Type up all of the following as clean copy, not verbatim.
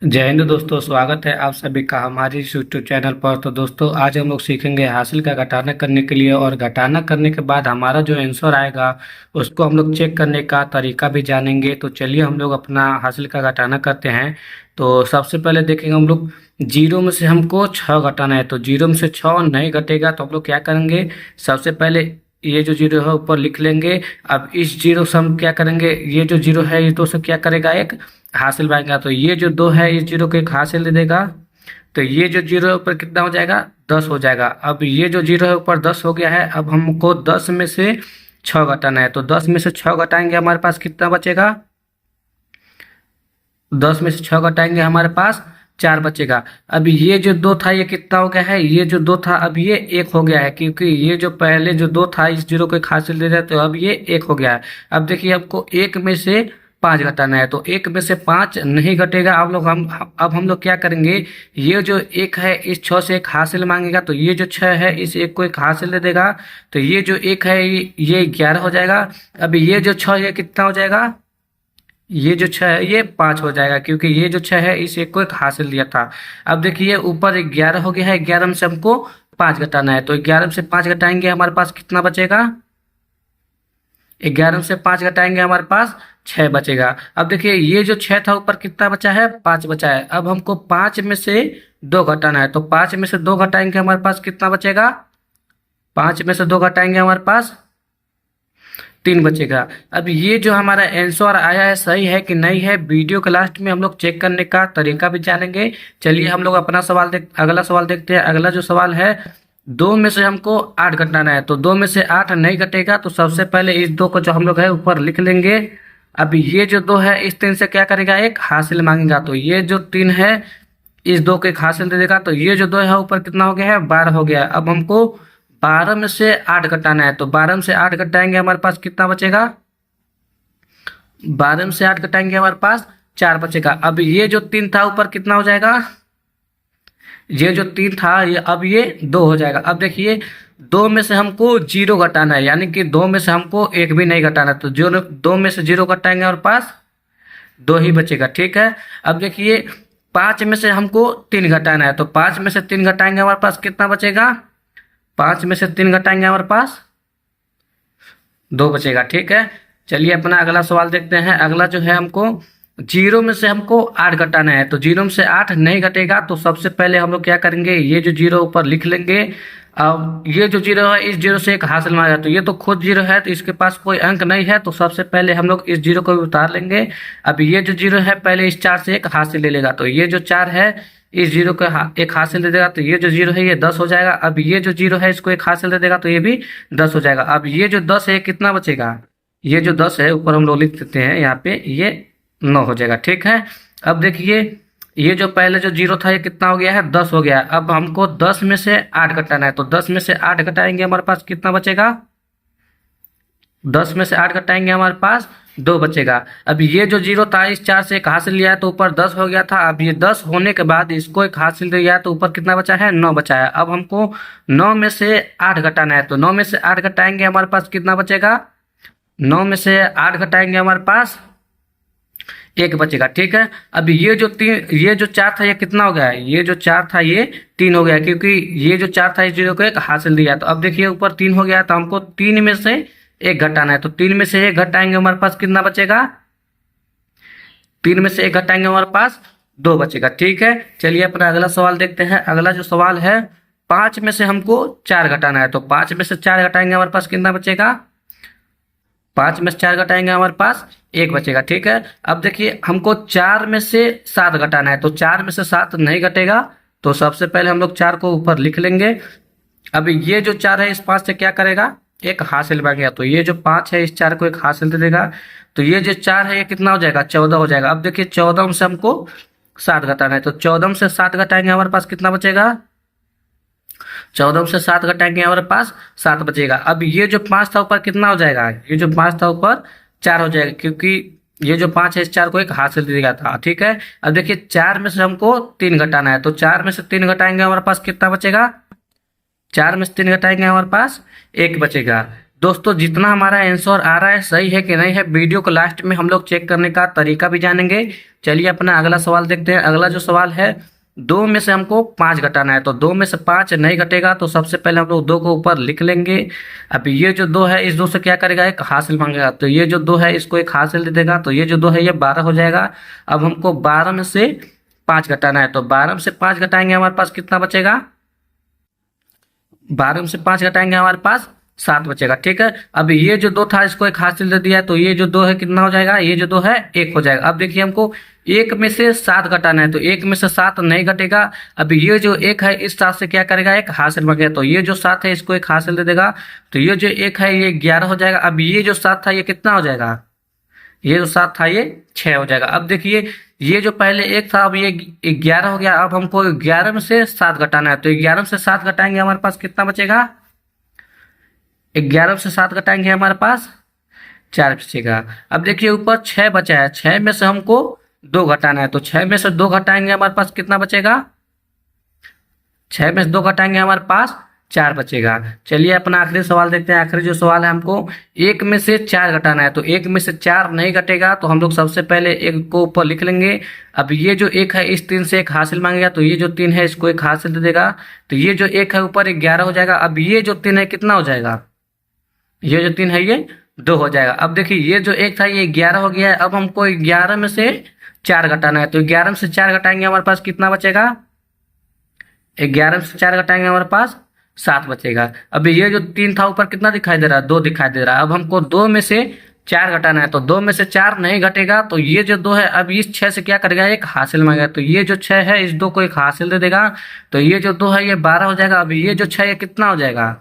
जय हिंद दोस्तों, स्वागत है आप सभी का हमारे इस यूट्यूब चैनल पर। तो दोस्तों, आज हम लोग सीखेंगे हासिल का घटाना करने के लिए, और घटाना करने के बाद हमारा जो आंसर आएगा उसको हम लोग चेक करने का तरीका भी जानेंगे। तो चलिए हम लोग अपना हासिल का घटाना करते हैं। तो सबसे पहले देखेंगे हम लोग, जीरो में से हमको 6 घटाना है। तो जीरो में से 6 नहीं घटेगा तो हम लोग क्या करेंगे, सबसे पहले ये जो जीरो है ऊपर लिख लेंगे। अब इस जीरो से हम क्या करेंगे, ये जो जीरो है ये तो से क्या करेगा, एक हासिल बनाएगा। तो ये जो 2 है इस जीरो को एक हासिल दे देगा। तो ये जो जीरो है ऊपर कितना हो जाएगा, 10 हो जाएगा। अब ये जो जीरो है ऊपर 10 हो गया है। अब हमको 10 में से 6 घटाना है। तो 10 में से 6 घटाएंगे, हमारे पास कितना बचेगा, 10 में से 6 घटाएंगे हमारे पास 4 बचेगा। अब ये जो 2 था ये कितना हो गया है, ये जो 2 था अब ये 1 हो गया है, क्योंकि ये जो पहले जो 2 था इस जीरो को एक हासिल दे रहे, तो अब ये 1 हो गया है। अब देखिए आपको 1 में से 5 घटाना है। तो 1 में से 5 नहीं घटेगा। अब हम लोग क्या करेंगे, ये जो 1 है इस 6 से एक हासिल मांगेगा। तो ये जो 6 है इस 1 को एक हासिल दे देगा। तो ये जो 1 है ये 11 हो जाएगा। अब ये जो 6 ये कितना हो जाएगा, ये जो 6 है ये 5 हो जाएगा, क्योंकि ये जो 6 है इस एक को एक हासिल दिया था। अब देखिए ऊपर 11 हो गया है, 11 में से हमको 5 घटाना है। तो 11 में से 5 घटाएंगे, हमारे पास कितना बचेगा, 11 में से 5 घटाएंगे हमारे पास 6 बचेगा। अब देखिए ये जो 6 था ऊपर कितना बचा है, 5 बचा है। अब हमको 5 में से 2 घटाना है। तो 5 में से 2 घटाएंगे, हमारे पास कितना बचेगा, 5 में से 2 घटाएंगे हमारे पास 3 बचेगा। अब ये जो हमारा आंसर आया है सही है कि नहीं है, वीडियो के लास्ट में हम लोग चेक करने का तरीका भी जानेंगे। चलिए हम लोग अपना अगला सवाल देखते हैं। अगला जो सवाल है, 2 में से हमको 8 घटाना है। तो 2 में से 8 नहीं घटेगा। तो सबसे पहले इस 2 को जो हम लोग है ऊपर लिख लेंगे। अब ये जो 2 है इस 3 से क्या करेगा, एक हासिल मांगेगा। तो ये जो 3 है इस 2 को एक हासिल दे देगा। तो ये जो 2 है ऊपर कितना हो गया है, 12 हो गया है। अब हमको 12 में से 8 घटाना है। तो 12 में से 8 घटाएंगे, हमारे पास कितना बचेगा, 12 में से 8 घटाएंगे हमारे पास 4 बचेगा। अब ये जो 3 था ऊपर कितना हो जाएगा, ये जो 3 था ये अब ये 2 हो जाएगा। अब देखिए 2 में से हमको 0 घटाना है, यानी कि 2 में से हमको एक भी नहीं घटाना। तो जो 2 में से 0 घटाएंगे हमारे पास 2 ही बचेगा। ठीक है। अब देखिए 5 में से हमको 3 घटाना है। तो 5 में से 3 घटाएंगे, हमारे पास कितना बचेगा, 5 में से 3 घटाएंगे हमारे पास 2 बचेगा। ठीक है। चलिए अपना अगला सवाल देखते हैं। अगला जो है हमको 0 में से हमको 8 घटाना है। तो 0 में से 8 नहीं घटेगा। तो सबसे पहले हम लोग क्या करेंगे, ये जो 0 ऊपर लिख लेंगे। अब ये जो 0 है इस 0 से एक हासिल मांगा। तो ये तो खुद 0 है, तो इसके पास कोई अंक नहीं है। तो सबसे पहले हम लोग इस 0 को भी उतार लेंगे। अब ये जो 0 है पहले इस 4 से एक हासिल ले लेगा। तो ये जो 4 है इस 0 को एक हासिल दे देगा। तो ये जो 0 है ये 10 हो जाएगा। अब ये जो 0 है इसको एक हासिल दे देगा। तो ये भी 10 हो जाएगा। अब ये जो 10 है कितना बचेगा, ये जो 10 है ऊपर हम लोग लिख देते हैं यहाँ पे, ये 9 हो जाएगा। ठीक है। अब देखिए ये जो पहले जो 0 था ये कितना हो गया है, 10 हो गया है। अब हमको 10 में से 8 घटाना है। तो 10 में से 8 घटाएंगे, हमारे पास कितना बचेगा, 10 में से 8 घटाएंगे हमारे पास 2 बचेगा। अब ये जो 0 था इस 4 से एक हासिल लिया है। तो ऊपर 10 हो गया था। अब ये 10 होने के बाद इसको एक हासिल दिया है। तो ऊपर कितना बचा है, 9 बचा है। अब हमको 9 में से 8 घटाना है। तो 9 में से 8 घटाएंगे, हमारे पास कितना बचेगा, 9 में से 8 घटाएंगे हमारे पास 1 बचेगा। ठीक है। अब ये जो 4 था ये कितना हो गया है, ये जो 4 था ये 3 हो गया, क्योंकि ये जो 4 था इस 0 को एक हासिल दिया। तो अब देखिए ऊपर 3 हो गया। तो हमको 3 में से 1 घटाना है। तो 3 में से 1 घटाएंगे, हमारे पास कितना बचेगा, 3 में से 1 घटाएंगे हमारे पास 2 बचेगा। ठीक है। चलिए अपना अगला सवाल देखते हैं। अगला जो सवाल है, 5 में से हमको 4 घटाना है। तो 5 में से 4 घटाएंगे, हमारे पास कितना बचेगा, 5 में से 4 घटाएंगे, हमारे पास 1 बचेगा। ठीक है। अब देखिए हमको 4 में से 7 घटाना है। तो 4 में से 7 नहीं घटेगा। तो सबसे पहले हम लोग 4 को ऊपर लिख लेंगे। अब ये जो 4 है इस 5 से क्या करेगा, एक हासिल बन गया। तो ये जो 5 है इस 4 को एक हासिल दे देगा। तो ये जो 4 है ये कितना हो जाएगा, 14 हो जाएगा। अब देखिए 14 में से हमको 7 घटाना है। तो 14 में से 7 घटाएंगे, हमारे पास कितना बचेगा, 14 में से 7 घटाएंगे, हमारे पास 7 बचेगा। अब ये जो 5 था ऊपर कितना हो जाएगा, ये जो 5 था ऊपर 4 हो जाएगा, क्योंकि ये जो 5 है इस 4 को एक हासिल दे दिया था। ठीक है। अब देखिए 4 में से हमको 3 घटाना है। तो 4 में से 3 घटाएंगे, हमारे पास कितना बचेगा, 4 में से 3 घटाएंगे, हमारे पास 1 बचेगा। दोस्तों जितना हमारा आंसर आ रहा है सही है कि नहीं है, वीडियो को लास्ट में हम लोग चेक करने का तरीका भी जानेंगे। चलिए अपना अगला सवाल देखते हैं। अगला जो सवाल है, 2 में से हमको 5 घटाना है, तो 2 में से 5 नहीं घटेगा, तो सबसे पहले हम लोग 2 को ऊपर लिख लेंगे। अब ये जो 2 है, इस 2 से क्या करेगा, एक हासिल मांगेगा, तो ये जो 2 है इसको एक हासिल दे देगा, तो ये जो 2 है ये 12 हो जाएगा। अब हमको 12 में से 5 घटाना है, तो 12 में से 5 घटाएंगे, हमारे पास कितना बचेगा, 12 में से 5 घटाएंगे हमारे पास 7 बचेगा। ठीक है, अब ये जो 2 था इसको एक हासिल दे दिया है, तो ये जो 2 है कितना हो जाएगा, ये जो 2 है 1 हो जाएगा। अब देखिए हमको 1 में से 7 घटाना है, तो 1 में से 7 नहीं घटेगा। अब ये जो 1 है इस 7 से क्या करेगा, एक हासिल मांगेगा, तो ये जो 7 है इसको एक हासिल दे देगा, तो ये जो 1 है ये 11 हो जाएगा। अब ये जो 7 था ये कितना हो जाएगा, ये जो 7 था ये 6 हो जाएगा। अब देखिए ये जो पहले 1 था अब ये 11 हो गया। अब हमको 11 में से 7 घटाना है, तो 11 में से 7 घटाएंगे हमारे पास कितना बचेगा, 11 में से 7 घटाएंगे हमारे पास 4 बचेगा। अब देखिए ऊपर 6 बचा है, 6 में से हमको 2 घटाना है, तो 6 में से 2 घटाएंगे हमारे पास कितना बचेगा, 6 में से 2 घटाएंगे हमारे पास 4 बचेगा। चलिए अपना आखिरी सवाल देखते हैं। आखिरी जो सवाल है, हमको 1 में से 4 घटाना है, तो 1 में से 4 नहीं घटेगा, तो हम लोग सबसे पहले 1 को ऊपर लिख लेंगे। अब ये जो 1 है इस 3 से एक हासिल मांगेगा, तो ये जो 3 है इसको एक हासिल दे देगा, तो ये जो 1 है ऊपर 11 हो जाएगा। अब ये जो 3 है कितना हो जाएगा, ये जो 3 है ये 2 हो जाएगा। अब देखिए ये जो 1 था ये 11 हो गया है। अब हमको 11 में से 4 घटाना है, तो 11 में से 4 घटाएंगे हमारे पास कितना बचेगा, 11 में से 4 घटाएंगे हमारे पास 7 बचेगा। अब ये जो 3 था ऊपर कितना दिखाई दे रहा है, 2 दिखाई दे रहा है। अब हमको 2 में से 4 घटाना है, तो 2 में से 4 नहीं घटेगा, तो ये जो 2 है अब इस 6 से क्या करेगा, एक हासिल मांगेगा, तो ये जो 6 है इस 2 को एक हासिल दे देगा, तो ये जो 2 है ये 12 हो जाएगा। अब ये जो 6 ये कितना हो जाएगा,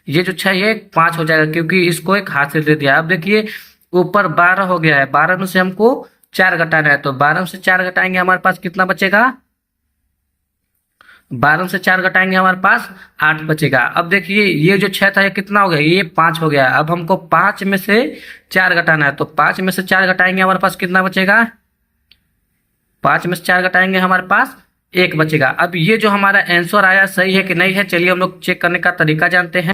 ये जो 6 ये 5 हो जाएगा, क्योंकि इसको एक हासिल दे दिया। अब देखिए ऊपर 12 हो गया है, 12 में से हमको 4 घटाना है, तो 12 में से 4 घटाएंगे हमारे पास कितना बचेगा, 12 में से 4 घटाएंगे हमारे पास 8 बचेगा। अब देखिए ये जो 6 था ये कितना हो गया, ये 5 हो गया। अब हमको 5 में से 4 घटाना है, तो 5 में से 4 घटाएंगे हमारे पास कितना बचेगा, 5 में से 4 घटाएंगे हमारे पास 1 बचेगा। अब ये जो हमारा आंसर आया सही है कि नहीं है, चलिए हम लोग चेक करने का तरीका जानते हैं।